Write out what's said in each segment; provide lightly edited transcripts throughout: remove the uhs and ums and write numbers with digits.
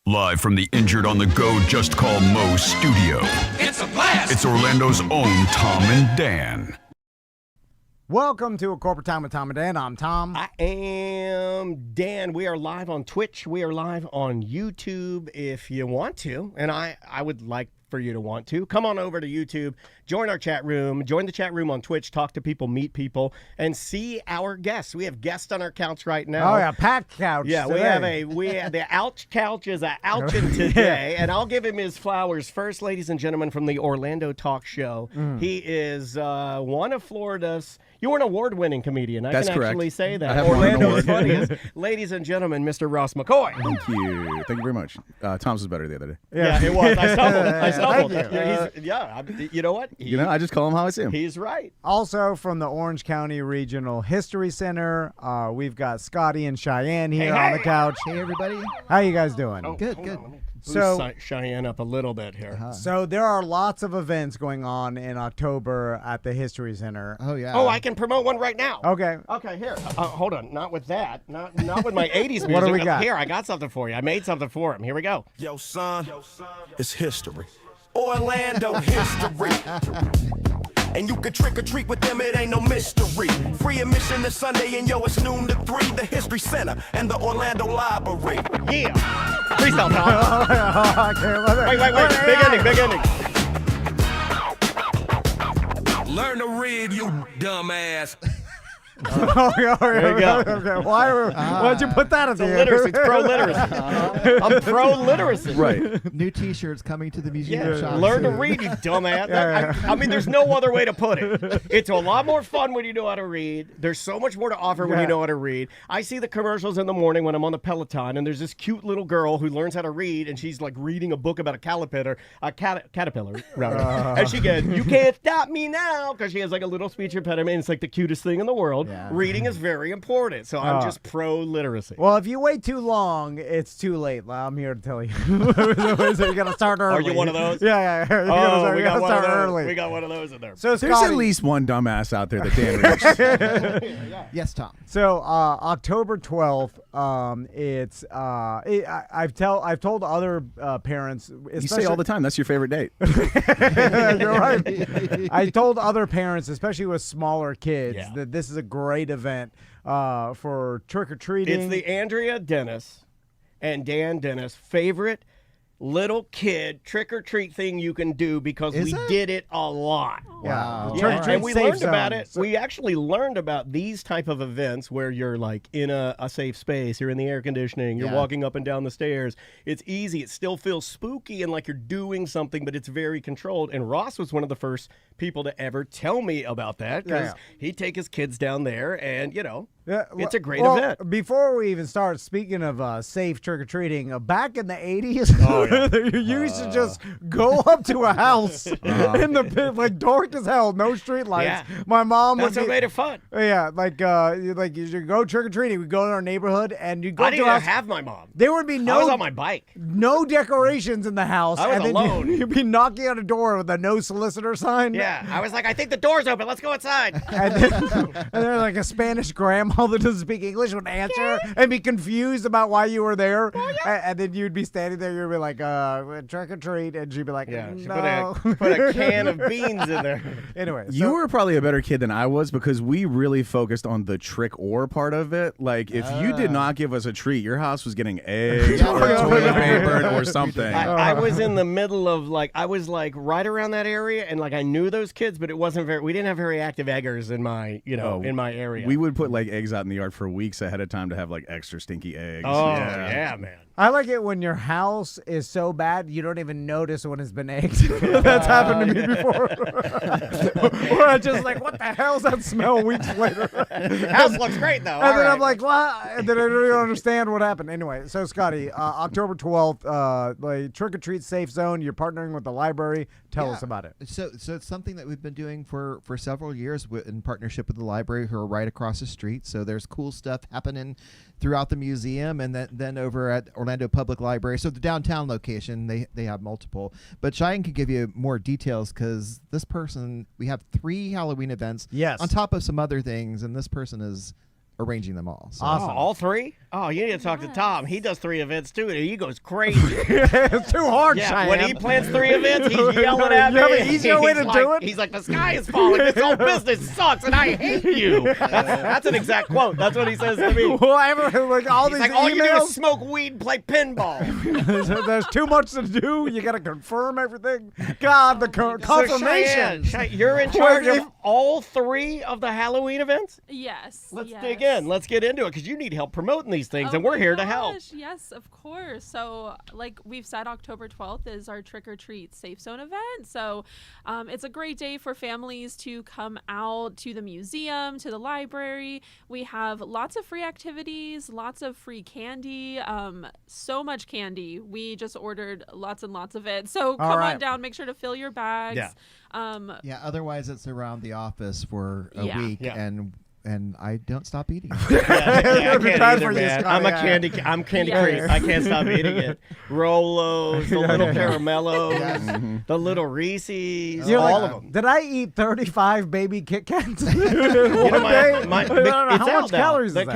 Live from the Injured on the Go Just Call Mo studio. It's a blast! It's Orlando's own Tom and Dan. Welcome to A Corporate Time with Tom and Dan. I'm Tom. I am Dan. We are live on Twitch. We are live on YouTube if you want to. And I would like for you to want to. Come on over to YouTube, join our chat room, join the chat room on Twitch, talk to people, meet people, and see our guests. We have guests on our couch right now. Oh, yeah, Pat Couch. Yeah, today. we have the ouch couch is a ouchin today, and I'll give him his flowers first, ladies and gentlemen, from the Orlando Talk Show. He is one of Florida's. You were an award-winning comedian. I That's can correct. actually say that. I have won an Orlando's award. funniest. Ladies and gentlemen, Mr. Ross McCoy. Thank you. Thank you very much. Tom's was better the other day. Yeah, it was. I stumbled. Thank you. You know what? I just call him how I see him. He's right. Also from the Orange County Regional History Center, we've got Scottie and Cheyenne here on the couch. Hey, everybody. How you guys doing? Good, Hold good. on, let me So- boost Cheyenne up a little bit here. So there are lots of events going on in October at the History Center. Oh, yeah. Oh, I can promote one right now. Okay. Okay, here. Hold on. Not with that. Not with my 80s music. What do we got? Here, I got something for you. I made something for him. Here we go. Yo, son, it's history. Orlando history. And you can trick or treat with them, it ain't no mystery. Free admission this Sunday, and yo, it's noon to 3. The History Center and the Orlando Library. Yeah. Freestyle, Tom. Wait. Big ending. Learn to read, you dumbass. There you go. Okay. Why'd you put that at the end? Literacy. It's pro-literacy. I'm pro-literacy. Right. New T-shirts coming to the museum Yeah, shop. learn to soon. read, you dumbass. Yeah. I mean, there's no other way to put it. It's a lot more fun when you know how to read. There's so much more to offer when you know how to read. I see the commercials in the morning when I'm on the Peloton, and there's this cute little girl who learns how to read, and she's like reading a book about a caterpillar, rather. And she goes, "You can't stop me now," because she has like a little speech impediment. It's like the cutest thing in the world. Yeah. Reading is very important, so I'm just pro-literacy. Well, if you wait too long, it's too late. Well, I'm here to tell you. So you got to start early. Are you one of those? Yeah. You We gotta got one start of those. early. We got one of those in there. So There's Scottie, at least one dumbass out there that Dan reached. Yes, Tom. So October 12th, I've told other parents. You say all the time, that's your favorite date. You're right. I told other parents, especially with smaller kids, Yeah. that this is a great event for trick or treating. It's the Andrea Dennis and Dan Dennis favorite little kid trick-or-treat thing you can do because Is we it? did it a lot. Wow. Yeah, Trick or treat and we safe learned about zone. it. We actually learned about these type of events where you're like in a safe space, you're in the air conditioning, you're Yeah. walking up and down the stairs. It's easy. It still feels spooky and like you're doing something, but it's very controlled. And Ross was one of the first people to ever tell me about that because he'd take his kids down there and, it's a great event. Before we even start, speaking of safe trick or treating, back in the 80s, you used to just go up to a house in the pit, like dark as hell, no street lights. Yeah. My mom That's would what made it fun. Yeah, like you should go trick or treating. We go to our neighborhood, and you go I to didn't a even house. have my mom. There would be I was no on my bike. decorations in the house. I was and then alone. You'd be knocking on a door with a no solicitor sign. Yeah, I was like, I think the door's open. Let's go inside. And then like a Spanish grandma that doesn't speak English would answer and be confused about why you were there. And then you'd be standing there, you'd be like, trick or treat. And she'd be like, Yeah, she no. put a can of beans in there. Anyway. You were probably a better kid than I was because we really focused on the trick or part of it. Like, if you did not give us a treat, your house was getting eggs or toilet paper or something. I was in the middle of I was right around that area, and I knew those kids, but it wasn't we didn't have very active eggers in my, in my area. We would put eggs out in the yard for weeks ahead of time to have extra stinky eggs. Oh, yeah, man. I like it when your house is so bad you don't even notice when it's been egged. That's happened to me before. Where I just what the hell's that smell weeks later? House looks great, though. And then I'm like, what? And then I don't even understand what happened. Anyway, so Scottie, October 12th, trick or treat safe zone. You're partnering with the library. Tell us about it. So it's something that we've been doing for several years in partnership with the library, who are right across the street. So there's cool stuff happening throughout the museum, and then over at Orlando Public Library. So the downtown location, they have multiple. But Cheyenne could give you more details because we have 3 Halloween events. Yes. On top of some other things, and this person is arranging them all. So. Awesome. All 3? Oh, you need to talk to Tom. He does 3 events too, and he goes crazy. It's too hard, Yeah, Cheyenne. when he plans 3 events, he's yelling at me. You have an easier way to do it? He's like, the sky is falling. This whole business sucks, and I hate you. That's an exact quote. That's what he says to me. Whatever, like all He's these like, all you do emails. is smoke weed and play pinball. There's too much to do. You got to confirm everything. God, the confirmation. Cheyenne, you're in charge of all 3 of the Halloween events? Yes. Let's yes. dig in. Let's get into it because you need help promoting these things, Oh and we're my here to help. gosh, Yes, of course. So, like we've said, October 12th is our Trick or Treat Safe Zone event. So, it's a great day for families to come out to the museum, to the library. We have lots of free activities, lots of free candy, so much candy. We just ordered lots and lots of it. So, come right. on down. Make sure to fill your bags. Yeah. Yeah, otherwise it's around the office for a Yeah. week, Yeah. and I don't stop eating. Yeah, I It'll be can't bad either, for you, man. Scottie, I'm candy Yeah. crazy. I can't stop eating it. Rolos, the little caramellos, the little Reese's, You're all like, of them. did I eat 35 baby Kit Kats in You one know, day? it's How out much now. calories the is that?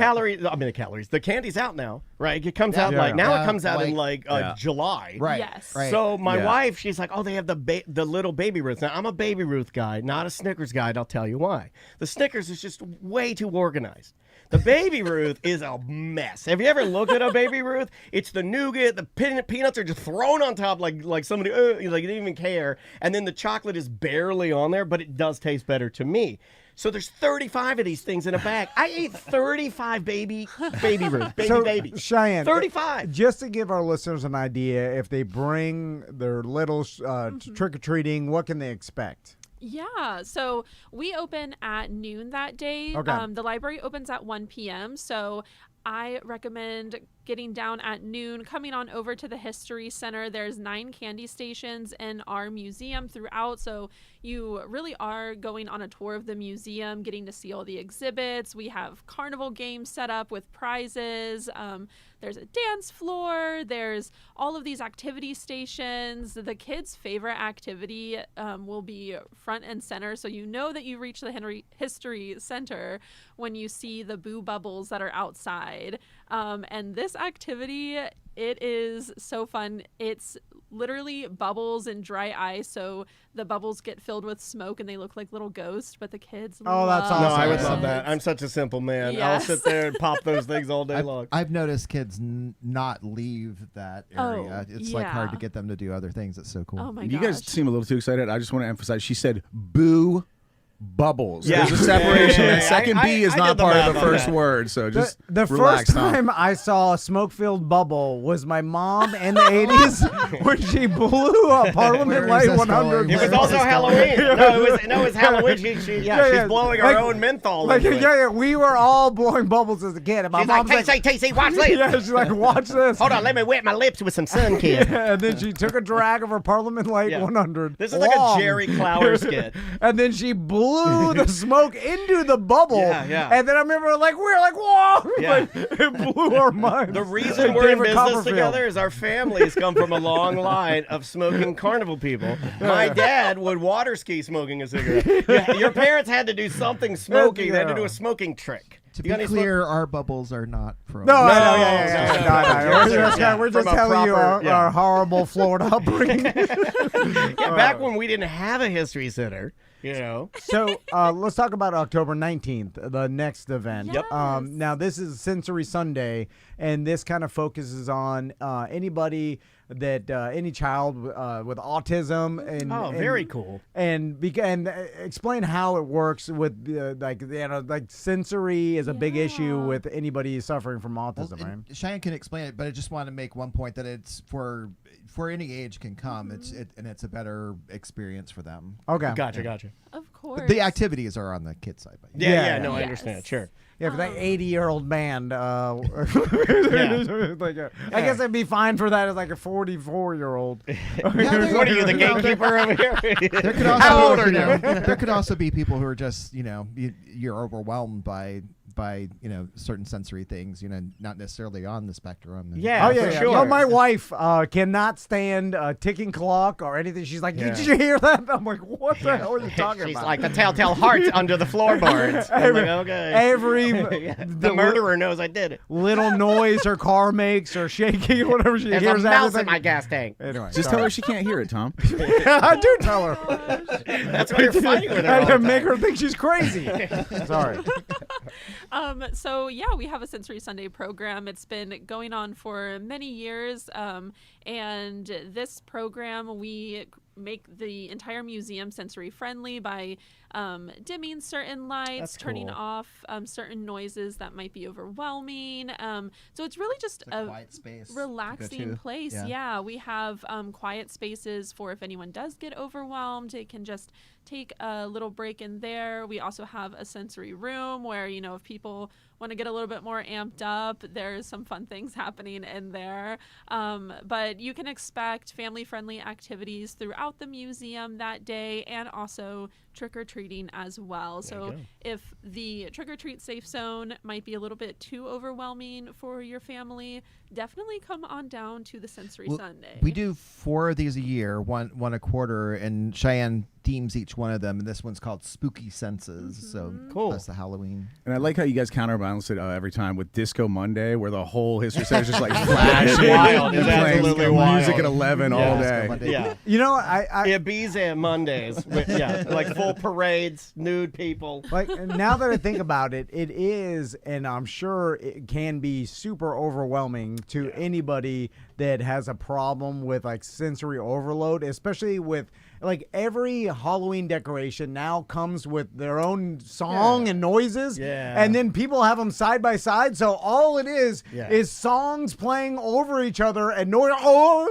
calories. The candy's out now, right? It comes out Yeah. like now. Yeah, It comes out in like- July. Right. Yes. Right. So my Yeah. wife, she's like, oh, they have the little Baby Ruth. Now I'm a Baby Ruth guy, not a Snickers guy. And I'll tell you why. The Snickers is just way too organized. The Baby Ruth is a mess. Have you ever looked at a Baby Ruth? It's the nougat, the peanuts are just thrown on top like somebody like they didn't even care, and then the chocolate is barely on there, but it does taste better to me. So there's 35 of these things in a bag. I ate 35 Baby Ruth, baby. Cheyenne, 35. Just to give our listeners an idea, if they bring their little trick or treating, what can they expect? Yeah, so we open at noon that day. Okay. The library opens at 1 p.m. So I recommend getting down at noon, coming on over to the History Center. There's 9 candy stations in our museum throughout. So you really are going on a tour of the museum, getting to see all the exhibits. We have carnival games set up with prizes. There's a dance floor. There's all of these activity stations. The kids' favorite activity will be front and center. So you know that you reach the History Center when you see the boo bubbles that are outside. And this activity, it is so fun. It's literally bubbles and dry ice. So the bubbles get filled with smoke and they look like little ghosts, but the kids Oh, that's love No, awesome. I would it. love that. I'm such a simple man. I'll Yes. sit there and pop those things all day long. I've noticed kids not leave that area. Oh, It's like hard to yeah. get them to do other things. It's so cool. Oh my You gosh. guys seem a little too excited. I just want to emphasize. She said boo bubbles. Yeah. There's a separation. Yeah. The second B is I not did the part of math the on first that. word. So just The relax, first Tom. time I saw a smoke-filled bubble was my mom in the 80s when she blew a Parliament Where is Light this 100. going? It was Where also is this Halloween. No, it was Halloween. She's Yeah. blowing her Like- own menthol. Like, into it. yeah, we were all blowing bubbles as a kid. And my She's like, mom's like, TC, watch this. yeah, she's like, watch this. Hold on, let me wet my lips with some sun, kid. And then she took a drag of her Parliament Light Yeah. 100. This is like a long. Jerry Clower skit. And then she blew the smoke into the bubble. Yeah, yeah. And then I remember, we were like, whoa! Yeah. Like, it blew our minds. The reason Like we're in David business Copperfield. together is our families come from a long line of smoking carnival people. My dad would water ski smoking a cigarette. Yeah, your parents had to do something smoky. They had to do a smoking trick. To You be got any clear, our bubbles are not from. No, I know, No, yeah. no. We're just From a telling you proper- yeah. our horrible Florida upbringing. Yeah, back when we didn't have a history center, you know. So let's talk about October 19th, the next event. Yep. Now, this is Sensory Sunday, and this kind of focuses on anybody that any child with autism and Oh, very cool. and explain how it works with like sensory is a big issue Yeah. with anybody suffering from Well, autism, right? and Cheyenne can explain it, but I just want to make one point that it's for any age can come. It's a better experience for them. Okay. Gotcha. Of course. The activities are on the kid side, but Yeah, no, I Yes. understand. Sure. Yeah, for that 80-year-old man, I guess I'd be fine for that as like a 44-year-old. What are you, the gatekeeper over here? there could also, How old are you? There could also be people who are just you're overwhelmed by by certain sensory things, not necessarily on the spectrum. And- Yeah, Oh yeah, for yeah. sure. No, my wife cannot stand a ticking clock or anything. She's like, "Did you hear that?" I'm like, "What the hell are you talking She's about?" like the telltale heart under the floorboards. I'm like, okay. Every The murderer knows I did it. little noise her car makes or shaking or whatever she There's a hears. mouse everything. in my gas tank. Anyway, Just tell her she can't hear it, Tom. I do tell her. That's why you're fighting with her all I the make time. her think she's crazy. Sorry. So yeah, we have a Sensory Sunday program. It's been going on for many years. And this program, we make the entire museum sensory friendly by dimming certain lights, That's turning cool. off certain noises that might be overwhelming. So it's really just It's a quiet space to go relaxing to. place. Yeah, we have quiet spaces for if anyone does get overwhelmed, it can just take a little break in there. We also have a sensory room where, if people want to get a little bit more amped up, there's some fun things happening in there. But you can expect family-friendly activities throughout the museum that day, and also trick-or-treating as well. So if the trick-or-treat safe zone might be a little bit too overwhelming for your family, definitely come on down to the Sensory Sunday. We do 4 of these a year, one a quarter, and Cheyenne themes each one of them, and this one's called Spooky Senses. So Cool. that's the Halloween. And I like how you guys counterbalance it every time with Disco Monday, where the whole history center is just like flashing, wild. It's and playing absolutely music wild. at 11 all Yeah. Disco day. Monday. Yeah. Ibiza Mondays. Like full parades, nude people. Like, now that I think about it, it is, and I'm sure it can be super overwhelming to anybody that has a problem with like sensory overload, especially with like every Halloween decoration now comes with their own song and noises. Yeah. And then people have them side by side. So all it is Yeah. songs playing over each other and noise. Oh,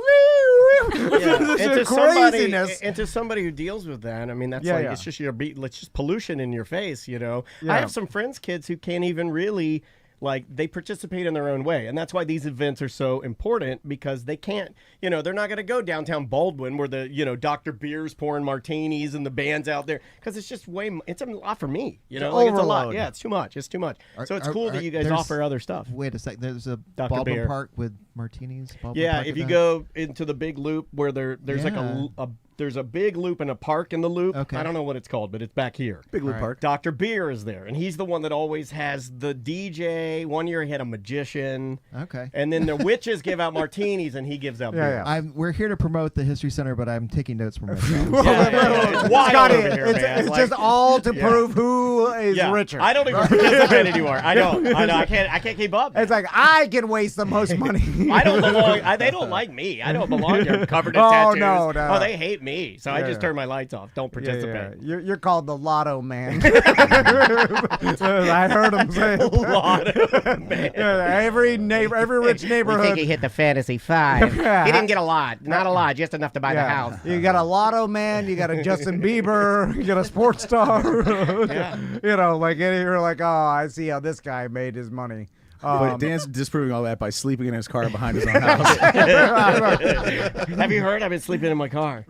this is craziness. And to somebody who deals with that, I mean, that's Yeah, like, yeah. it's just it's just pollution in your face, Yeah. I have some friends' kids who can't even really, like, they participate in their own way. And that's why these events are so important, because they can't, they're not going to go downtown Baldwin where the, Dr. Beer's pouring martinis and the band's out there, because it's just it's a lot for me, Like, it's a lot. overload. Yeah, it's too much. It's too much. So it's cool that you guys there's- offer other stuff. Wait a sec. There's a Dr. Baldwin Beer. Park with martinis. Baldwin Yeah, Park if with you that? go into the big loop where there's like Yeah. there's a big loop and a park in the loop. Okay. I don't know what it's called, but it's back here. Big Loop All right. Park. Dr. Beer is there, and he's the one that always has the DJ. One year he had a magician, Okay. and then the witches give out martinis, and he gives out beer. Yeah. We're here to promote the History Center, but I'm taking notes for myself. It's wild Scottie, over here, man. it's Like, just all to prove who is yeah. richer. I don't even participate anymore. I don't. I know. I can't keep up. It's like I can waste the most money. I don't belong. They don't like me. I don't belong here. I'm covered in Oh, tattoos. no. Oh, they hate me. So I Yeah, just yeah. turn my lights off. Don't Yeah, participate. yeah. You're called the Lotto Man. I heard him say it. Man. Yeah, every rich neighborhood. hit the fantasy 5. Yeah. He didn't get a lot. Not a lot, just enough to buy the Yeah. house. You got a Lotto Man, you got a Justin Bieber, you got a sports star. Like you're like, oh, I see how this guy made his money. But Dan's disproving all that by sleeping in his car behind his own house. Have you heard? I've been sleeping in my car.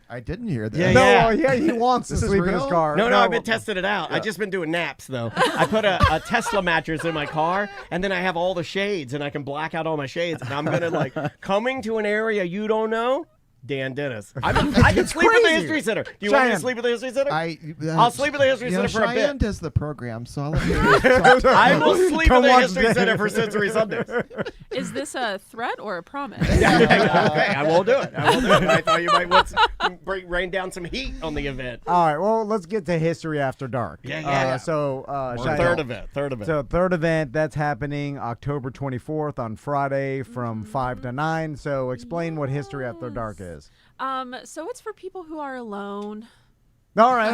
I didn't hear that. Yeah, No, yeah. he wants to This is sleep in his real? car. No, I've been testing it out. I've just been doing naps, though. I put a Tesla mattress in my car, and then I have all the shades, and I can black out all my shades. And I'm going to, coming to an area you don't know, Dan Dennis. I can sleep at the crazy. History Center. Do you want me to Cheyenne. sleep at the History Center? I'll sleep at the History Center for a bit. Cheyenne does the program, so I'll let you I will sleep Come at the watch History Dan. Center for Sensory Sundays. Is this a threat or a promise? Okay, I won't do it. I thought you might want to rain down some heat on the event. All right, well, let's get to History After Dark. Yeah. So, Cheyenne- Third event. So third event, that's happening October 24th on Friday from 5 to 9. So explain what History After Dark is. So it's for people who are alone. All right.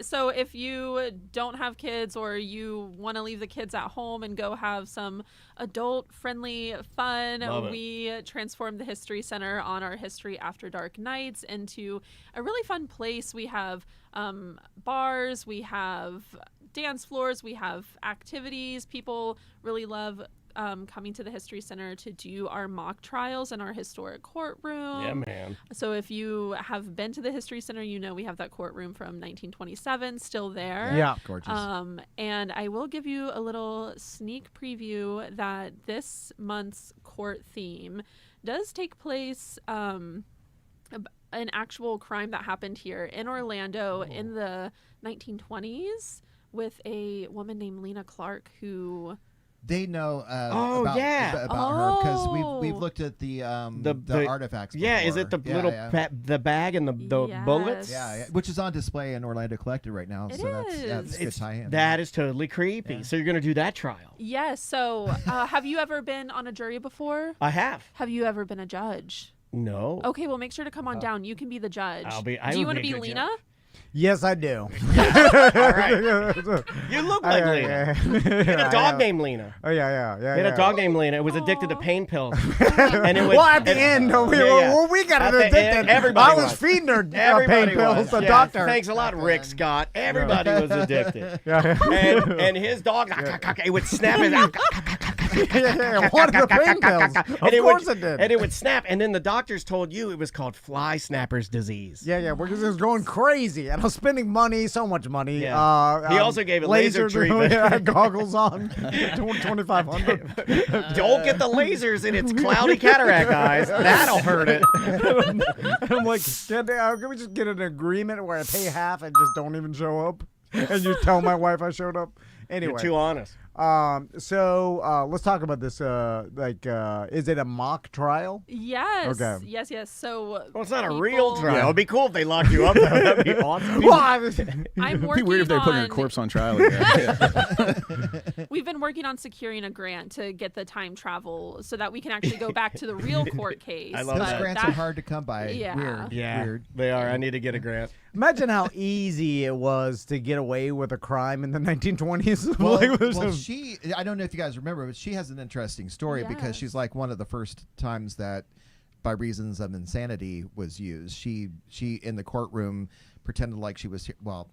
So if you don't have kids or you want to leave the kids at home and go have some adult-friendly fun, Love it. we transformed the History Center on our History After Dark nights into a really fun place. We have bars, we have dance floors, we have activities. People really love coming to the History Center to do our mock trials in our historic courtroom. Yeah, man. So if you have been to the History Center, you know we have that courtroom from 1927 still there. Yeah. Gorgeous. And I will give you a little sneak preview that this month's court theme does take place an actual crime that happened here in Orlando in the 1920s with a woman named Lena Clark who... They know Oh, about, yeah. about her because Oh. we've looked at the artifacts. Yeah, is before. it the little the bag and the bullets? Yeah, which is on display in Orlando Collected right now. It so that's is. a good tie-in. That is totally creepy. Yeah. So you're going to do that trial? Yes. So have you ever been on a jury before? I have. Have you ever been a judge? No. Okay, well, make sure to come on down. You can be the judge. I Do you would want to be a be good Lena? judge. Yes, I do. All right. You look like Lena. You had a dog named Lena. Oh yeah. You had a dog named Lena. It was addicted to Aw. pain pills. And it was, Well, at the end, we got At it the addicted. end, everybody I was was. feeding her pain Everybody pills. was. The Yeah, doctor. Thanks a lot, Rick Scott. Everybody was addicted. And his dog, it would snap his. One of the pain pills. Of course it did. And it would snap. And then the doctors told you it was called fly snapper's disease. Yeah, we're just going crazy, and I was spending money, so much money. Yeah. He also gave it laser treatment. Yeah, goggles on, 2,500. Don't get the lasers in its cloudy cataract eyes. That'll hurt it. I'm like, can we just get an agreement where I pay half and just don't even show up, and you tell my wife I showed up? Anyway, You're too honest. So let's talk about this. Is it a mock trial? Yes. Okay. Yes. So Well, it's not a real people- trial. It'd be cool if they locked you up, though. That'd be awesome. Well, I was- I'm It'd be working weird if they put her on, corpse on trial again. We've been working on securing a grant to get the time travel so that we can actually go back to the real court case. I love Those that. grants are hard to come by. Yeah. Weird. Yeah, Weird. they are. I need to get a grant. Imagine how easy it was to get away with a crime in the 1920s. Well, Like, it was well, a- I don't know if you guys remember, but she has an interesting story because Yes. she's like one of the first times that, by reasons of insanity, was used. She in the courtroom pretended like she was, well,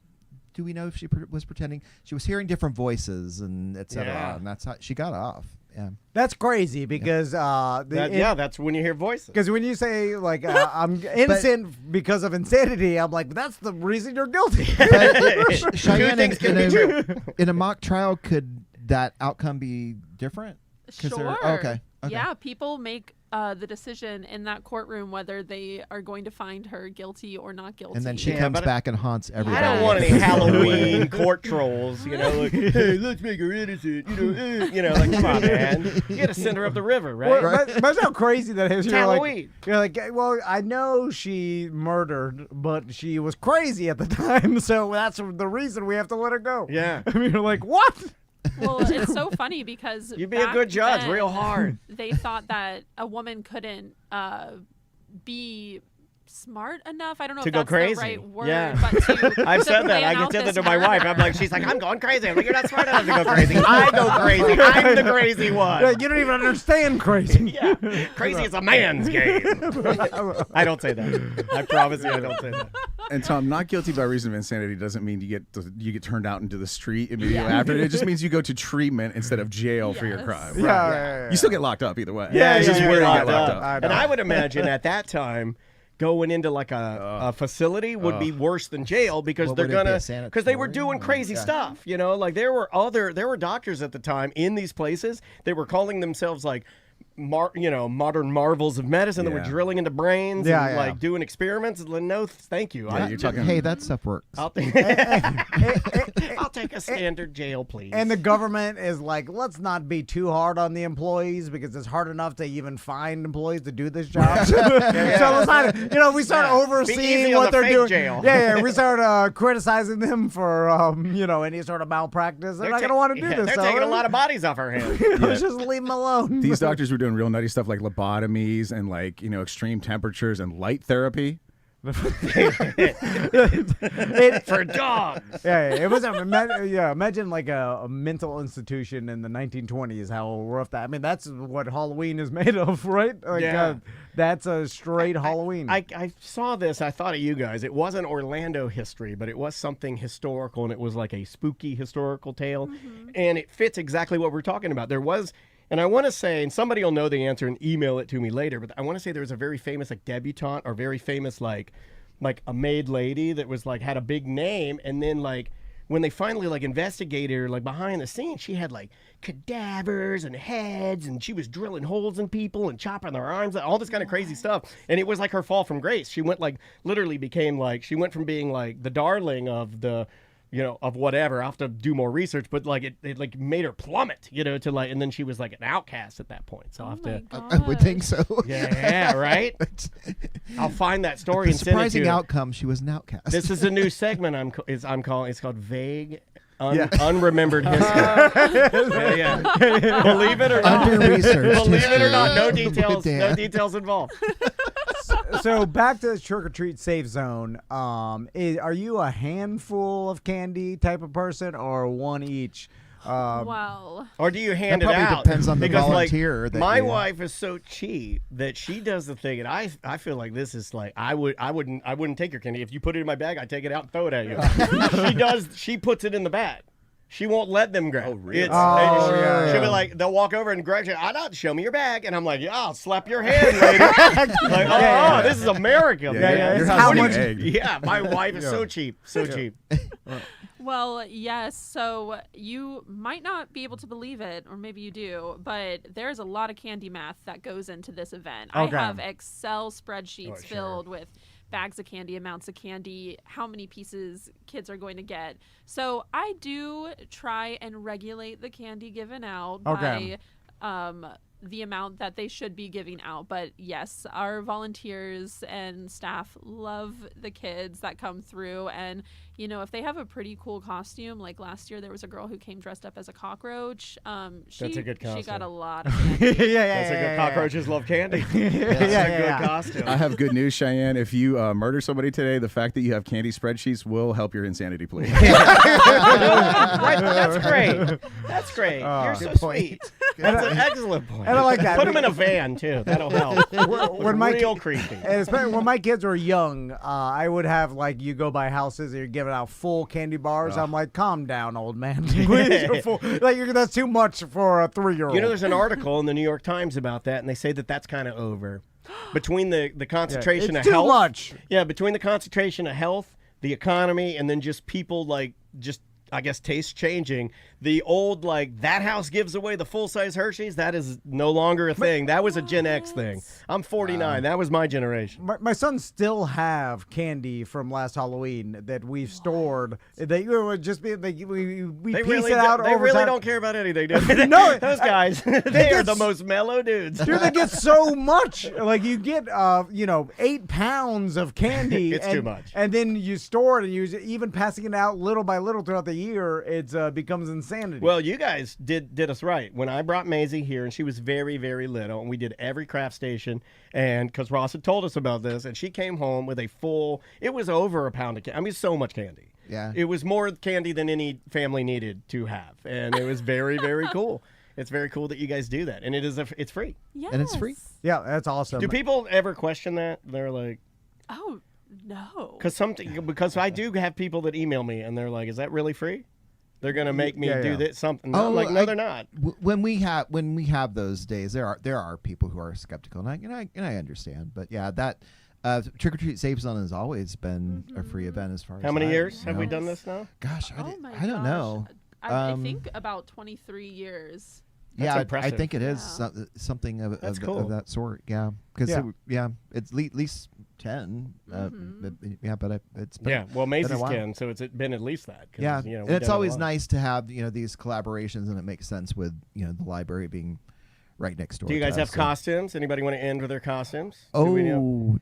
do we know if she was pretending? She was hearing different voices and et cetera, Yeah. and that's how she got off. Yeah. That's crazy because That's when you hear voices. Because when you say like I'm innocent because of insanity, I'm like, that's the reason you're guilty. But Cheyenne, things can be true. in a mock trial, could that outcome be different? 'Cause Sure. okay. Yeah, people make the decision in that courtroom whether they are going to find her guilty or not guilty. And then she Yeah, comes but back and haunts everybody. I don't want any Halloween court trolls, like, hey, let's make her innocent, like, come on, man. You got to send her up the river, right? Well, imagine how crazy that is. Halloween. You're like, well, I know she murdered, but she was crazy at the time, so that's the reason we have to let her go. Yeah. I mean, you're like, what? Well, it's so funny because You'd be a back good judge then, real hard. They thought that a woman couldn't be smart enough. I don't know To if go that's crazy. the right word, Yeah. but to I've to said that. I plan out said that this to my wife. I'm murder. like, she's like, I'm going crazy. I'm like, you're not smart enough to go crazy. I go crazy. I'm the crazy one. Yeah, you don't even understand crazy. Yeah. Crazy is a man's game. I don't say that. I promise you I don't say that. And Tom, not guilty by reason of insanity doesn't mean you get turned out into the street immediately after. It just means you go to treatment instead of jail for your Yes. crime. Yeah. You still get locked up either way. Yeah, It's just yeah, where yeah, you get locked yeah. up. I And know. I would imagine at that time, going into like a facility would be worse than jail because Well, they're would it be a gonna because they were sanatorium? doing crazy Yeah. stuff. Like there were doctors at the time in these places. They were calling themselves like modern marvels of medicine that were Yeah. drilling into brains Yeah, and yeah. like doing experiments. No, thank you. Yeah, you're talking. Hey, that stuff works. I'll take a standard jail, please. And the government is like, let's not be too hard on the employees because it's hard enough to even find employees to do this job. So let's not, we start Yeah. Be overseeing easy on what the they're fake doing. jail. Yeah, we start criticizing them for, any sort of malpractice. They're not going to want to do this. They're so taking a lot of bodies off our hands. let's just leave them alone. These doctors were doing real nutty stuff like lobotomies and like extreme temperatures and light therapy. For dogs. Yeah, it was imagine like a mental institution in the 1920s. How rough that. I mean, that's what Halloween is made of, right? Like, Yeah. that's a straight Halloween. I saw this. I thought of you guys. It wasn't Orlando history, but it was something historical, and it was like a spooky historical tale, and it fits exactly what we're talking about. There was And I want to say, and somebody will know the answer and email it to me later, but I want to say there was a very famous like debutante or very famous like a maid lady that was like had a big name, and then like when they finally like investigated her like behind the scenes, she had like cadavers and heads, and she was drilling holes in people and chopping their arms, all this kind of crazy stuff. And it was like her fall from grace. She went like literally became like she went from being like the darling of the of whatever. I'll have to do more research, but like it like made her plummet, to like, and then she was like an outcast at that point. So I'll have to. I would think so. Yeah, right. I'll find that story The and send it to surprising you. outcome, she was an outcast. This is a new segment I'm calling. It's called Vague. Unremembered history. Believe it or not. Under-researched Believe it or history. not, no details. Dan. No details involved. So back to the trick or treat safe zone. Are you a handful of candy type of person or one each? Well, Or do you hand That it probably out? depends on the because, volunteer Like, that my you- wife is so cheap that she does the thing, and I feel like this is like I wouldn't take your candy if you put it in my bag. I'd take it out and throw it at you. She does. She puts it in the bag. She won't let them grab. Oh, really? She'll be like, they'll walk over and grab you. I don't show me your bag, and I'm like, yeah, I'll slap your hand later. Like, oh, this is America. man. Your How house much- is egg. Yeah, my wife is so cheap, so cheap. well, yes. So you might not be able to believe it, or maybe you do, but there's a lot of candy math that goes into this event. Okay. I have Excel spreadsheets Oh, sure. filled with bags of candy, amounts of candy, how many pieces kids are going to get. So I do try and regulate the candy given out Okay. by the amount that they should be giving out. But yes, our volunteers and staff love the kids that come through. And, if they have a pretty cool costume, like last year there was a girl who came dressed up as a cockroach. She a good She got costume. a lot of candy. That's a good. Cockroaches love candy. That's a good costume. I have good news, Cheyenne. If you murder somebody today, the fact that you have candy spreadsheets will help your insanity plea. Right, that's great. That's great. You're so sweet. That's an excellent point. And I like that. Put them in a van too. That'll help. When my Real ki- creepy. And especially when my kids were young, I would have like you go by houses and you're giving out full candy bars. I'm like, calm down, old man. Please, you're full. That's too much for a 3-year-old. There's an article in the New York Times about that, and they say that that's kind of over. Between the concentration it's of too health, much. Yeah, between the concentration of health, the economy, and then just people I guess taste changing. The old that house gives away the full size Hershey's. That is no longer a thing. That was a Gen X thing. I'm 49. That was my generation. My sons still have candy from last Halloween that we've stored. They would just be we They piece really, it out they over really time. don't care about anything, do they? No, those guys. They are get the most mellow dudes. Dude, they get so much. Like you get 8 pounds of candy. It's too much. And then you store it and even passing it out little by little throughout the year, it becomes insanity. Well, you guys did us right. When I brought Maisie here, and she was very, very little, and we did every craft station, and because Ross had told us about this, and she came home with it was over a pound of candy. I mean, so much candy. Yeah. It was more candy than any family needed to have, and it was very, very cool. It's very cool that you guys do that, and it's free. Yes. And it's free. Yeah, that's awesome. Do people ever question that? They're like, Oh, no. because I do have people that email me, and they're like, "Is that really free?" They're gonna make me Yeah, do yeah. this something. I'm like, no, they're not. When we have those days, there are people who are skeptical, and I understand. But yeah, that Trick or Treat Safe Zone has always been a free event as far as How many I years have we know. done this now? Gosh, Oh my I don't gosh. know. I think about 23 years. That's Yeah, I impressive. think it is Yeah. something That's of cool. that sort. Yeah, because Yeah. it's at least 10. But it's been, Yeah, well, been a Macy's while. 10, so it's been at least that. 'Cause, Yeah, we've and it's done it a always lot. nice to have these collaborations, and it makes sense with the library being right next door. Do you to guys us, have so- costumes? Anybody want to end with their costumes? Do we know? Oh,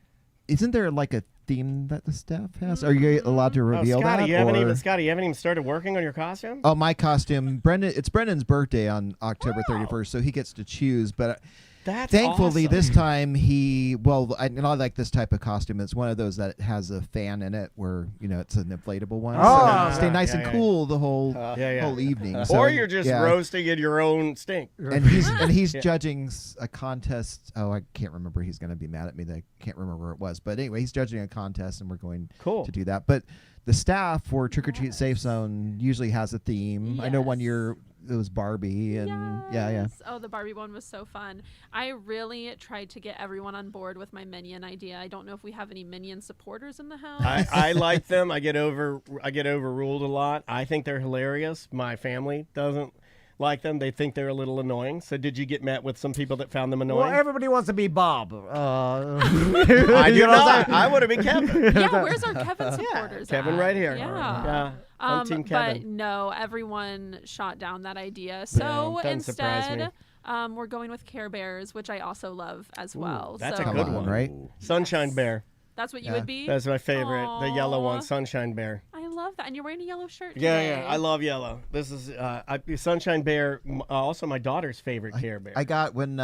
isn't there like a theme that the staff has? Are you allowed to Oh, reveal Scottie, that? you haven't or- even started working on your costume? Oh, my costume, Brendan. It's Brendan's birthday on October 31st, so he gets to choose. But That's thankfully, awesome. this time I like this type of costume. It's one of those that has a fan in it, where it's an inflatable one. Oh, so yeah, stay nice yeah, and yeah. cool the whole yeah. whole evening. So, Or you're just yeah. roasting in your own stink. And he's judging a contest. Oh, I can't remember. He's going to be mad at me that I can't remember where it was. But anyway, he's judging a contest, and we're going Cool. to do that. But the staff for Trick or Treat Safe Zone usually has a theme. I know one Yes. year it was Barbie and yeah. Yes. Oh, the Barbie one was so fun. I really tried to get everyone on board with my Minion idea. I don't know if we have any Minion supporters in the house. I like them. I get overruled a lot. I think they're hilarious. My family doesn't like them. They think they're a little annoying. So did you get met with some people that found them annoying? Well, everybody wants to be Bob. I do not. I want to be Kevin. Yeah, where's our Kevin supporters? Kevin at? right here. Yeah. I'm Team Kevin. But no, everyone shot down that idea. So doesn't surprise me. instead, we're going with Care Bears, which I also love as well. That's so a good one, right? Sunshine Bear. That's what you would be? That's my favorite. The yellow one, Aw. Sunshine Bear. I love that. And you're wearing a yellow shirt Yeah, today. I love yellow. This is Sunshine Bear. Also, my daughter's favorite Care Bear. I got when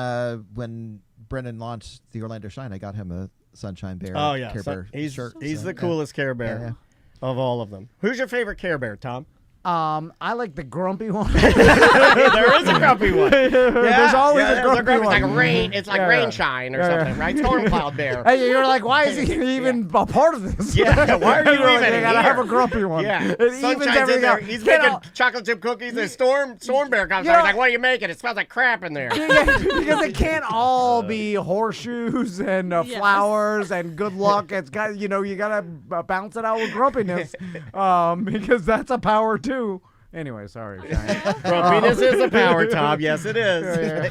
Brennan launched the Orlando Shine, I got him a Sunshine Bear. Oh yeah, Care Bear he's shirt. he's So, the coolest Care Bear of all of them. Who's your favorite Care Bear, Tom? I like the grumpy one. There is a grumpy one. There's always a grumpy one. It's like rain. It's like rain shine or something, right? Storm cloud bear. Hey, you're like, why is he even a part of this? Yeah, why are you You're like, even they gotta here? have a grumpy one. Yeah, It evens Sunshine's in everything there. out. He's Get making out. chocolate chip cookies. And Storm Bear comes You out. know- He's like, "What are you making? It smells like crap in there." Yeah, because it can't all be horseshoes and Yes. flowers and good luck. It's got you gotta bounce it out with grumpiness, because that's a power too. Anyway, sorry. Cheyenne. Grumpiness is a power, Tom. Yes, it is.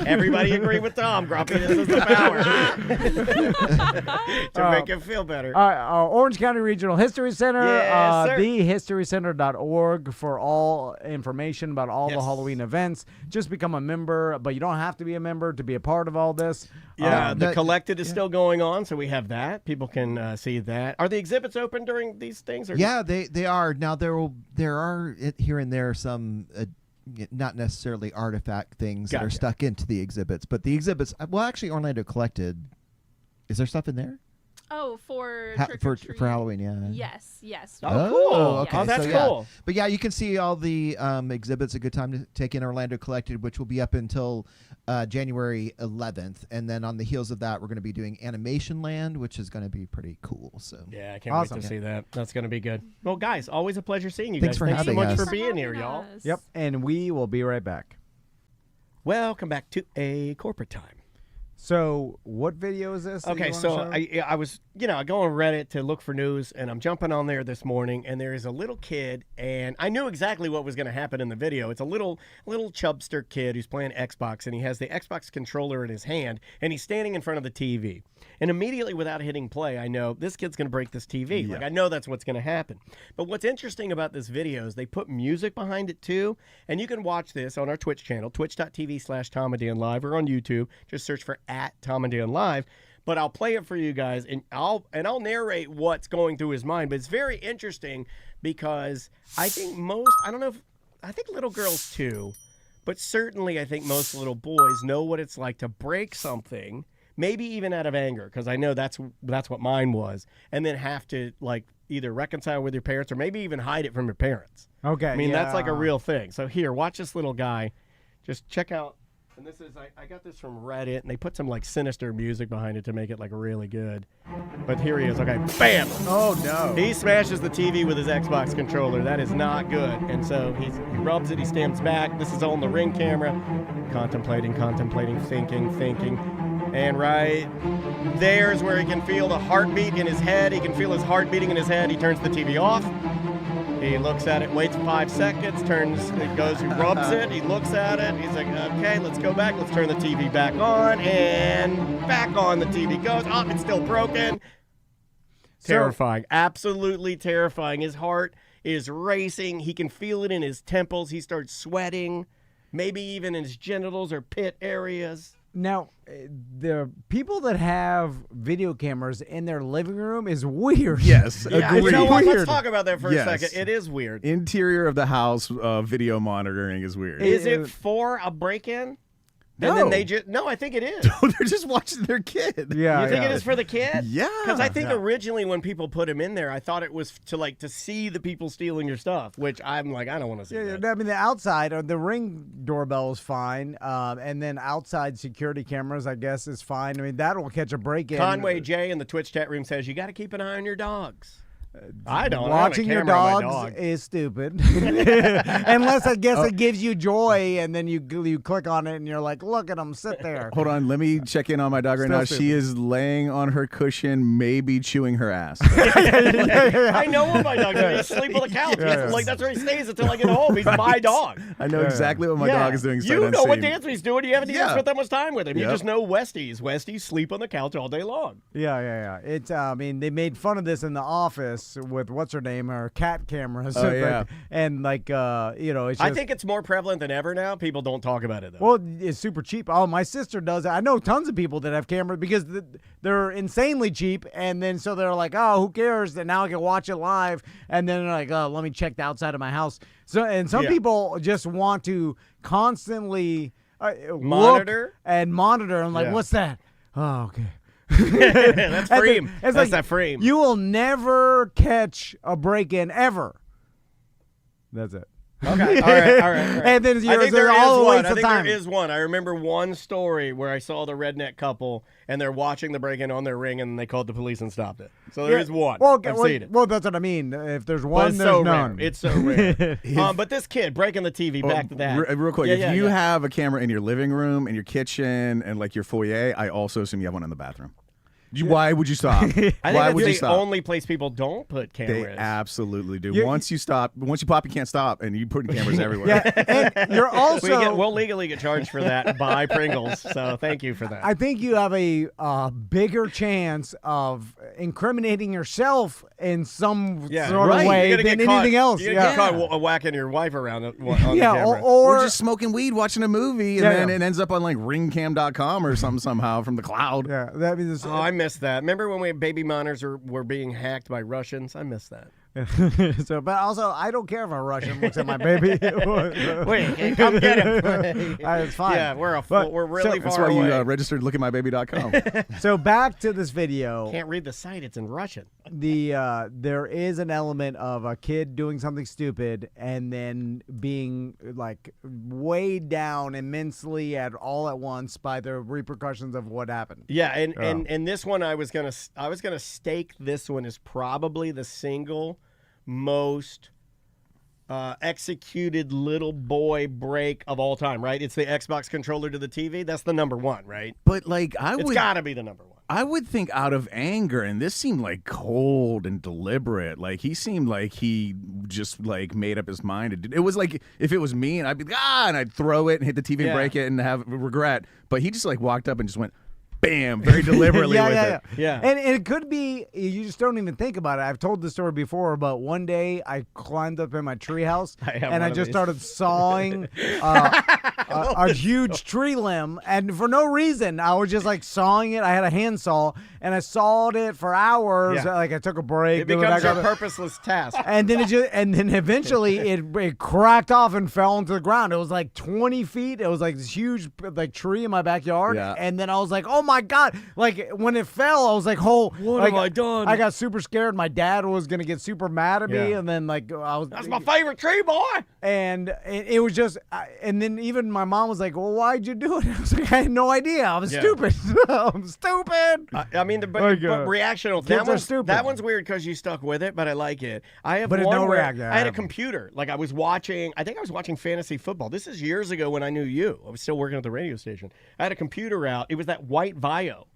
Everybody agree with Tom. Grumpiness is the power. To make him feel better. All right, Orange County Regional History Center, Yes, sir. thehistorycenter.org for all information about all the Yes. Halloween events. Just become a member, but you don't have to be a member to be a part of all this. Yeah, the that- Collected is still going on, so we have that. People can see that. Are the exhibits open during these things? Or Yeah, they are. Now there are here and there some not necessarily artifact things that are Gotcha. stuck into the exhibits, but the exhibits. Well, actually, Orlando Collected. Is there stuff in there Oh, for trick for or treat. Halloween? Yeah. Yes. Oh, cool. Okay. Oh, that's so, yeah. cool. But yeah, you can see all the exhibits. A good time to take in Orlando Collected, which will be up until January 11th, and then on the heels of that, we're going to be doing Animation Land, which is going to be pretty cool. So Yeah, I can't Awesome. wait to see that. That's going to be good. Well, guys, always a pleasure seeing you Thanks guys. for Thanks so having much us. for being here, y'all. Yep, and we will be right back. Welcome back to A Corporate Time. So, what video is this? that Okay, you wanna so show? I was, I go on Reddit to look for news, and I'm jumping on there this morning, and there is a little kid, and I knew exactly what was going to happen in the video. It's a little chubster kid who's playing Xbox, and he has the Xbox controller in his hand, and he's standing in front of the TV. And immediately, without hitting play, I know this kid's going to break this TV. Like, I know that's what's going to happen. But what's interesting about this video is they put music behind it, too, and you can watch this on our Twitch channel, twitch.tv/TomAndDanLive, or on YouTube. Just search for @TomAndDanLive. But I'll play it for you guys, and I'll narrate what's going through his mind. But it's very interesting because I think I think little girls too, but certainly I think most little boys know what it's like to break something, maybe even out of anger, because I know that's what mine was, and then have to like either reconcile with your parents or maybe even hide it from your parents. Okay, I mean that's like a yeah. real thing. So here, watch this little guy. Just check out. And this is, I got this from Reddit, and they put some like sinister music behind it to make it like really good. But here he is. Okay, bam! Oh no! He smashes the TV with his Xbox controller. That is not good. And so he rubs it, he stands back. This is all on the Ring camera. Contemplating, thinking. And right there's where he can feel the heartbeat in his head. He can feel his heart beating in his head. He turns the TV off. He looks at it, waits 5 seconds, he rubs it, he looks at it, he's like, okay, let's go back, let's turn the TV back on, and back on the TV goes. Oh, it's still broken. Terrifying, absolutely terrifying. His heart is racing. He can feel it in his temples. He starts sweating, maybe even in his genitals or pit areas. Now, the people that have video cameras in their living room is weird. Yes, Yeah, agreed. you know what? Let's Weird. talk about that for Yes. a second. It is weird. Interior of the house video monitoring is weird. Is it for a break-in? And then they just I think it is. They're just watching their kid. Yeah, You think yeah. it is for the kid? Yeah. Because I think Yeah. originally when people put him in there, I thought it was to see the people stealing your stuff, which I'm like, I don't want to see Yeah, that. I mean, the outside, the Ring doorbell is fine, and then outside security cameras, I guess, is fine. I mean, that will catch a break-in. Conway J in the Twitch chat room says, you got to keep an eye on your dogs. I don't. Watching I your don't have a camera on my dogs dog. is stupid, unless I guess it gives you joy, and then you click on it and you're like, look at them sit there. Hold on, let me check in on my dog right Still now. stupid. She is laying on her cushion, maybe chewing her ass. I know what my dog does. He sleep on the couch. Like that's where he stays until I get home. He's my dog. I know exactly what my dog is doing. You know what Dansby's doing. You haven't even Yeah. spent that much time with him. You Yep. just know Westies. Westies sleep on the couch all day long. Yeah. It's I mean, they made fun of this in the office with what's her name, or cat cameras. Oh, yeah. And it's just, I think it's more prevalent than ever now. People don't talk about it though. well, it's super cheap. Oh, my sister does it. I know tons of people that have cameras because they're insanely cheap, and then so they're like, oh, who cares? And now I can watch it live, and then they're like, oh, let me check the outside of my house. So, and some people just want to constantly Monitor? look and monitor. I'm like, Yeah. what's that? Oh, okay. That's frame. It's That's like, that frame. You will never catch a break-in ever. That's it. Okay. All right. And then I you're think there all is the one. waste I of think time. there is one. I remember one story where I saw the redneck couple and they're watching the break-in on their ring and they called the police and stopped it. So there is one. Well, I've seen it. Well, that's what I mean. If there's But one, it's there's so none. rare. It's so rare. But this kid breaking the TV. Back to that. Real quick, Yeah, if you yeah. have a camera in your living room, in your kitchen, and like your foyer, I also assume you have one in the bathroom. Why would you stop? I think Why that's would you the stop? only place people don't put They cameras. absolutely do. You- Once you pop, you can't stop, and you put cameras everywhere. Yeah, and you're also. We'll legally get charged for that by Pringles. So thank you for that. I think you have a bigger chance of incriminating yourself in some Yeah, sort right. of way You're gonna than get caught- anything else. You're gonna Yeah, get caught whacking your wife around on the yeah, camera. or We're just smoking weed, watching a movie, and Yeah, then yeah. it ends up on like ringcam.com or something somehow from the cloud. yeah, that means. Oh, I missed that. Remember when baby monitors were being hacked by Russians? I missed that. So, but also, I don't care if a Russian looks at my baby. Wait, hey, come get him. It's fine. Yeah, we're But- really That's far why away. you registered lookatmybaby.com. So back to this video. Can't read the site; it's in Russian. There is an element of a kid doing something stupid and then being like weighed down immensely all at once by the repercussions of what happened. Yeah, and this one I was gonna stake this one as probably the single most executed little boy break of all time. Right? It's the Xbox controller to the TV. That's the number one, right? But like, It's got to be the number one. I would think out of anger, and this seemed like cold and deliberate. Like he seemed like he just like made up his mind. It was like if it was me, and I'd be and I'd throw it and hit the TV and Yeah. break it and have regret. But he just like walked up and just went, bam, very deliberately with it. Yeah. And it could be, you just don't even think about it. I've told this story before, but one day I climbed up in my treehouse I have and one I of just these. started sawing a huge tree limb. And for no reason, I was just like sawing it. I had a handsaw and I sawed it for hours. Yeah. Like I took a break. It then went becomes back a up. purposeless task. And then eventually it cracked off and fell into the ground. It was like 20 feet. It was like this huge like tree in my backyard. Yeah. And then I was like, oh my God. Like when it fell, I was like, what have I done? I got super scared. My dad was going to get super mad at me. Yeah. And then like I was. That's my favorite tree, boy. And it was just, and then even my mom was like, well, why'd you do it? I was like, I had no idea. I was Yeah. stupid. I'm stupid. I mean, but reactional. Kids are stupid. That one's weird because you stuck with it, but I like it. I have But it's one no where react- I had a yeah. computer. Like I think I was watching fantasy football. This is years ago when I knew you. I was still working at the radio station. I had a computer out. It was that white Vio.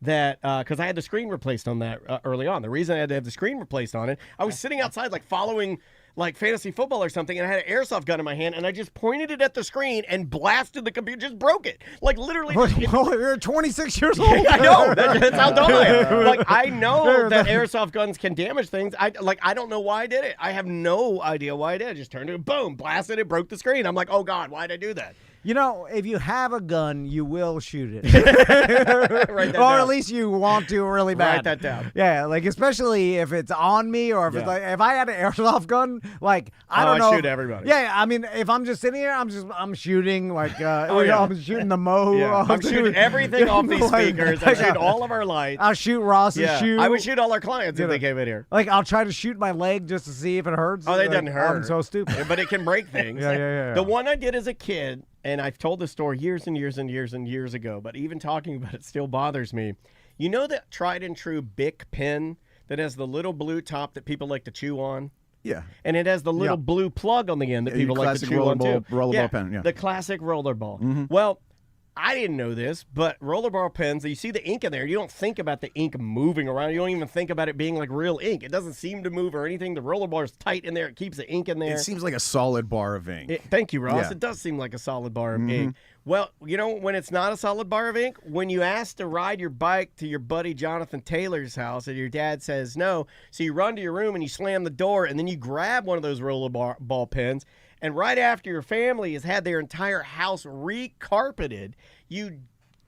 That because I had the screen replaced on that early on. The reason I had to have the screen replaced on it, I was sitting outside like following like fantasy football or something, and I had an airsoft gun in my hand, and I just pointed it at the screen and blasted the computer, just broke it, like literally. Well, you're 26 years old. I know. That's how dumb I am. Like I know that airsoft guns can damage things. I don't know why I did it. I have no idea why I did it. I just turned it, boom, blasted it, broke the screen. I'm like, oh God, why did I do that? You know, if you have a gun, you will shoot it. Write that or down. at least you want to really bad. Write that down. Yeah, like especially if it's on me or if it's Yeah. like if I had an airsoft gun, like I don't I'd know. shoot everybody. Yeah, I mean, if I'm just sitting here, I'm shooting like yeah. I'm shooting the mow. Yeah. I'm shooting everything off these like- speakers. I shoot all of our lights. I'll shoot Ross's Yeah. shoe. I would shoot all our clients You if know. they came in here. Like I'll try to shoot my leg just to see if it hurts. Oh, they Like, doesn't hurt. I'm so stupid. But it can break things. Yeah. The one I did as a kid, and I've told this story years and years and years and years ago, but even talking about it still bothers me. You know that tried and true Bic pen that has the little blue top that people like to chew on. Yeah. And it has the little blue plug on the end that Yeah, people like to classic chew on too. rollerball pen, yeah. The classic rollerball. Well, I didn't know this, but rollerball pens, you see the ink in there. You don't think about the ink moving around. You don't even think about it being like real ink. It doesn't seem to move or anything. The rollerball is tight in there. It keeps the ink in there. It seems like a solid bar of ink. Thank you, Ross. Yeah. It does seem like a solid bar of ink. Well, you know, when it's not a solid bar of ink, when you ask to ride your bike to your buddy Jonathan Taylor's house and your dad says no, so you run to your room and you slam the door and then you grab one of those rollerball pens, and right after your family has had their entire house re-carpeted, you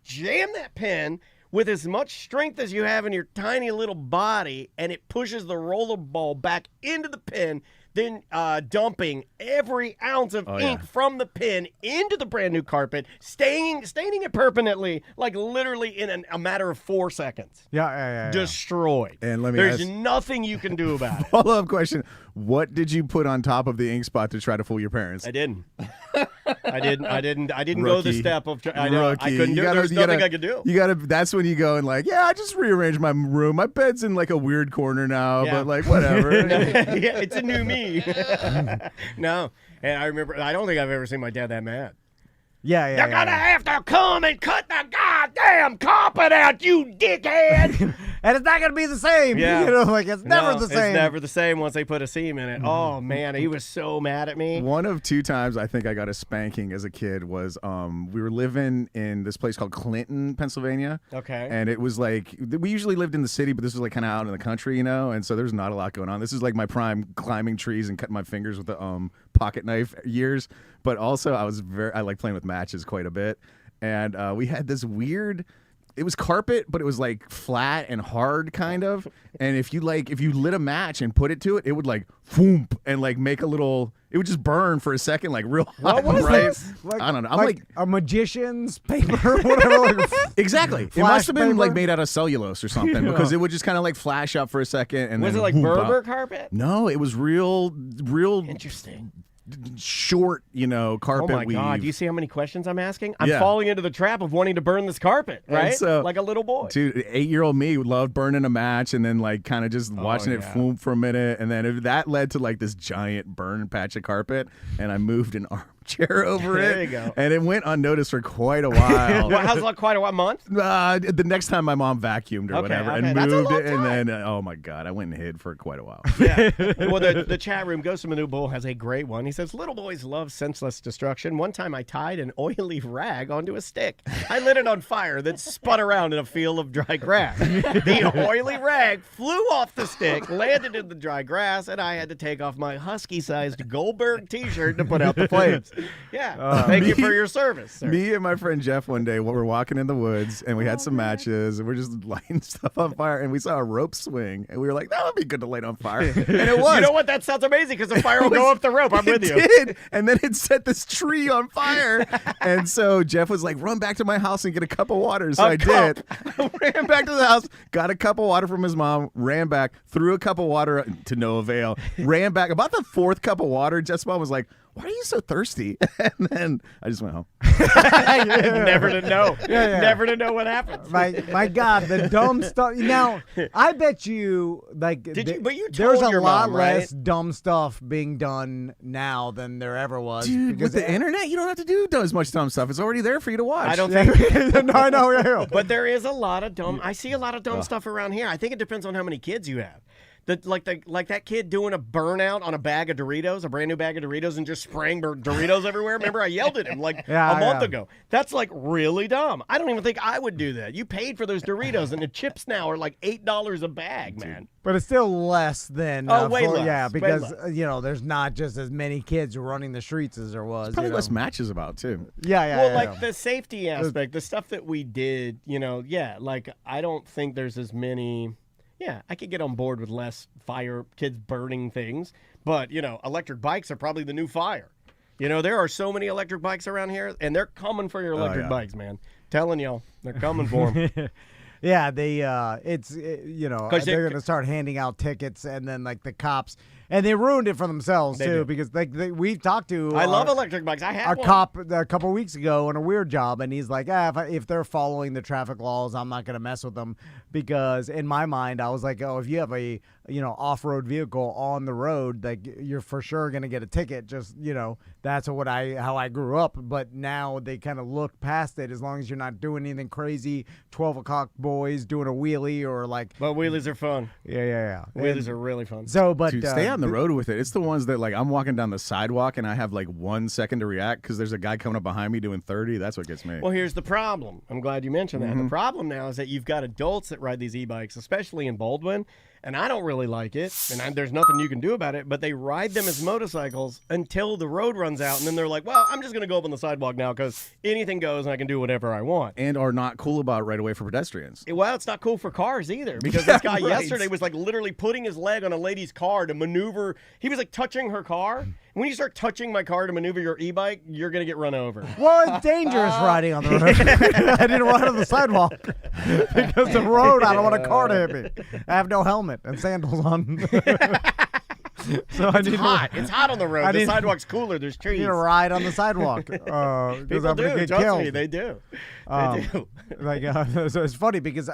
jam that pen with as much strength as you have in your tiny little body, and it pushes the rollerball back into the pen, then dumping every ounce of ink from the pen into the brand new carpet, staining it permanently, like literally in a matter of 4 seconds. Yeah. Destroyed. And let me There's ask- nothing you can do about it. Follow-up question. What did you put on top of the ink spot to try to fool your parents? I didn't. I didn't go the Rookie. step of. I couldn't do it. There was nothing I could do. You gotta. That's when you go and like, yeah, I just rearranged my room. My bed's in like a weird corner now, Yeah. but like whatever. Yeah, it's a new me. No, and I remember. I don't think I've ever seen my dad that mad. Yeah. You're gonna have to come and cut the goddamn carpet out, you dickhead. And it's not gonna be the same. Yeah. You know, like it's never No, the same. It's never the same once they put a seam in it. Oh man, he was so mad at me. One of 2 times I think I got a spanking as a kid was we were living in this place called Clinton, Pennsylvania. Okay. And it was like, we usually lived in the city, but this was like kind of out in the country, you know? And so there's not a lot going on. This is like my prime climbing trees and cutting my fingers with a pocket knife years. But also I like playing with matches quite a bit. And we had this weird, it was carpet, but it was like flat and hard kind of. And if you lit a match and put it to it, it would like whoomp and like make a little, it would just burn for a second, like real hot. What was right? this? I don't know. I'm like a magician's paper, whatever. Like, exactly. It Flash must have been paper? like made out of cellulose or something because it would just kind of like flash up for a second and Was then it like whoop Berber up. carpet? No, it was real Interesting. short, carpet Oh my weave. God! Do you see how many questions I'm asking? I'm Yeah. falling into the trap of wanting to burn this carpet, And right? so- Like a little boy. Dude, 8-year-old me loved burning a match and then like kind of just watching it yeah. foom for a minute, and then that led to like this giant burn patch of carpet, and I moved an armchair over it. There you go. And it went unnoticed for quite a while. Well, how's like quite a month? The next time my mom vacuumed or Okay, whatever okay. and That's a moved long it, and time. then oh my God, I went and hid for quite a while. Yeah. Well, the chat room, Ghost of Manu Bull has a great one. He says, little boys love senseless destruction. One time I tied an oily rag onto a stick. I lit it on fire, then spun around in a field of dry grass. The oily rag flew off the stick, landed in the dry grass, and I had to take off my husky-sized Goldberg t-shirt to put out the flames. Yeah. Thank you for your service, sir. Me and my friend Jeff one day, we were walking in the woods and we had some matches and we're just lighting stuff on fire and we saw a rope swing and we were like, that would be good to light on fire. And it was. You know what? That sounds amazing because the fire will go up the rope. I'm with you. It did. And then it set this tree on fire. And so Jeff was like, run back to my house and get a cup of water. So I did. Ran back to the house, got a cup of water from his mom, ran back, threw a cup of water to no avail, ran back. About the 4th cup of water, Jeff's mom was like, why are you so thirsty? And then I just went home. Never to know. Yeah. Never to know what happens. my God, the dumb stuff. Now, I bet you like But you there's told a your lot mom, right? less dumb stuff being done now than there ever was. Dude, with the internet, you don't have to do as much dumb stuff. It's already there for you to watch. I don't think. no, I know. Yeah. But there is a lot of dumb. I see a lot of dumb stuff around here. I think it depends on how many kids you have. Like that kid doing a burnout on a bag of Doritos, a brand new bag of Doritos, and just spraying Doritos everywhere. Remember, I yelled at him like a month ago. That's like really dumb. I don't even think I would do that. You paid for those Doritos, and the chips now are like $8 a bag, man. But it's still less than way less, yeah, way because less. There's not just as many kids running the streets as there was. Probably less matches about, too. Yeah. Well, like the safety aspect, the stuff that we did, like I don't think there's as many. Yeah, I could get on board with less fire, kids burning things, but electric bikes are probably the new fire. There are so many electric bikes around here, and they're coming for your electric bikes, man. Telling y'all, they're coming for them. Yeah, they're going to start handing out tickets, and then like the cops. And they ruined it for themselves, They too, do. because we've talked to I love electric bikes. I have our one. cop a couple weeks ago on a weird job, and he's like, if they're following the traffic laws, I'm not going to mess with them, because in my mind, I was like, oh, if you have a off-road vehicle on the road, like you're for sure going to get a ticket. Just that's how I grew up. But now they kind of look past it, as long as you're not doing anything crazy, 12 o'clock boys doing a wheelie or like. But wheelies are fun. Yeah. Wheelies are really fun. So, but Dude, stay on the road with it. It's the ones that, like, I'm walking down the sidewalk and I have like 1 second to react because there's a guy coming up behind me doing 30. That's what gets me. Well, here's the problem. I'm glad you mentioned that. The problem now is that you've got adults that ride these e-bikes, especially in Baldwin, and I don't really like it, and there's nothing you can do about it, but they ride them as motorcycles until the road runs out, and then they're like, well, I'm just going to go up on the sidewalk now because anything goes and I can do whatever I want. And are not cool about it right away for pedestrians. Well, it's not cool for cars either, because this guy right. yesterday was like literally putting his leg on a lady's car to maneuver. He was like touching her car. When you start touching my car to maneuver your e-bike, you're going to get run over. Well, it's dangerous riding on the road. I didn't ride on the sidewalk because the road, I don't want a car to hit me. I have no helmet and sandals on. So I need Hot. It's hot on the road. The need- sidewalk's cooler. There's trees. to ride on the sidewalk because I'm People going to do. get Trust killed. me, they do. They do. So it's funny because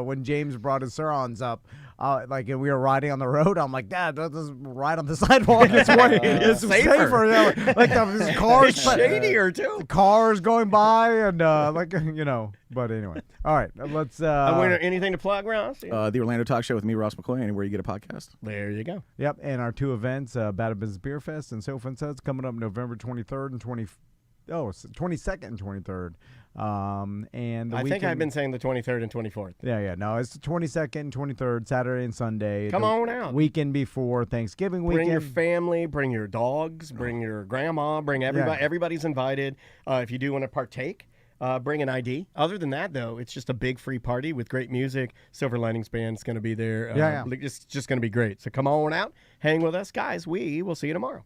when James brought his Surons up, and we were riding on the road, I'm like, Dad, let's ride on the sidewalk. It's way it's safer. Yeah, like the cars, It's shadier, too. cars going by, and But anyway, all right, let's. Anything to plug, Ross? The Orlando Talk Show with me, Ross McCoy, anywhere you get a podcast. There you go. Yep, and our two events, Bad Business Beer Fest and Sofa and Suds, coming up November 23rd and 22nd and 23rd. And the I think weekend- I've been saying the 23rd and 24th. Yeah. No, it's the 22nd, 23rd, Saturday and Sunday. Come the on out. Weekend before Thanksgiving weekend. Bring your family, bring your dogs, bring your grandma, bring everybody. Yeah. Everybody's invited. If you do want to partake, bring an ID. Other than that, though, it's just a big free party with great music. Silver Linings Band's going to be there. Yeah. It's just going to be great. So come on out, hang with us, guys. We will see you tomorrow.